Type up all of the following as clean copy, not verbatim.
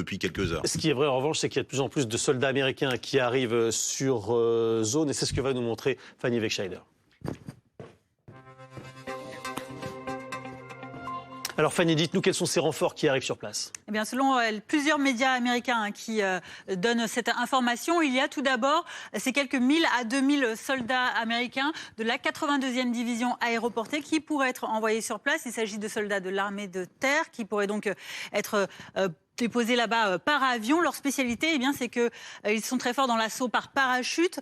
depuis quelques heures. Ce qui est vrai en revanche, c'est qu'il y a de plus en plus de soldats américains qui arrivent sur zone, et c'est ce que va nous montrer Fanny Wegscheider. Alors Fanny, dites-nous quels sont ces renforts qui arrivent sur place. Eh bien, selon plusieurs médias américains qui donnent cette information, il y a tout d'abord ces quelques 1000 à 2000 soldats américains de la 82e division aéroportée qui pourraient être envoyés sur place. Il s'agit de soldats de l'armée de terre qui pourraient donc être déposés là-bas par avion. Leur spécialité, eh bien, c'est qu'ils sont très forts dans l'assaut par parachute.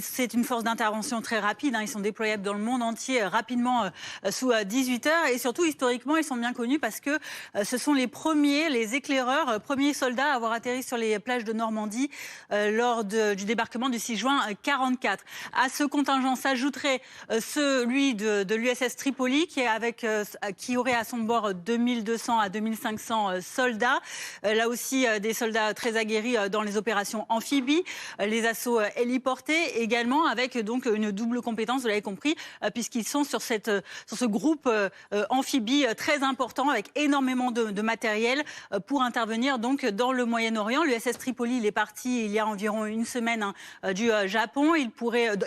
C'est une force d'intervention très rapide. Ils sont déployables dans le monde entier rapidement sous 18 heures. Et surtout, historiquement, ils sont bien connus parce que ce sont les éclaireurs, premiers soldats à avoir atterri sur les plages de Normandie lors du débarquement du 6 juin 1944. À ce contingent s'ajouterait celui de l'USS Tripoli qui aurait à son bord 2200 à 2500 soldats. Là aussi, des soldats très aguerris dans les opérations amphibies, les assauts héliportés également, avec donc une double compétence, vous l'avez compris, puisqu'ils sont sur ce groupe amphibie très important, avec énormément de matériel pour intervenir donc dans le Moyen-Orient. L'USS Tripoli, il est parti il y a environ une semaine du Japon. Il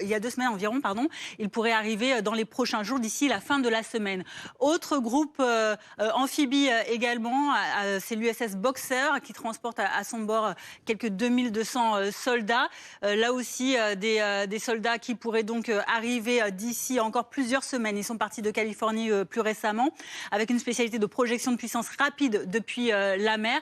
y a 2 semaines environ, pardon. Il pourrait arriver dans les prochains jours, d'ici la fin de la semaine. Autre groupe amphibie également, c'est l'USS Boxer qui transporte à son bord quelques 2200 soldats. Là aussi, des soldats qui pourraient donc arriver d'ici encore plusieurs semaines. Ils sont partis de Californie plus récemment, avec une spécialité de projection de puissance rapide depuis la mer.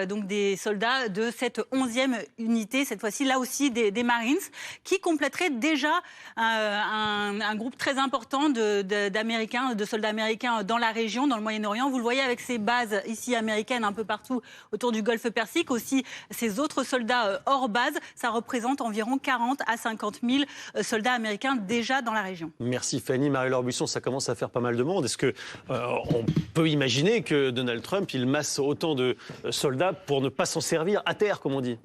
Donc des soldats de cette 11e unité, cette fois-ci, là aussi des Marines, qui compléteraient déjà un groupe très important d'Américains, de soldats américains dans la région, dans le Moyen-Orient. Vous le voyez avec ces bases ici américaines un peu partout autour du Golfe Persique. Aussi, ces autres soldats hors base, ça représente environ 40 à 50 000 soldats américains déjà dans la région. Merci Fanny. Marie-Laure Buisson, ça commence à faire pas mal de monde. Est-ce qu'on peut imaginer que Donald Trump, il masse autant de soldats pour ne pas s'en servir à terre, comme on dit ?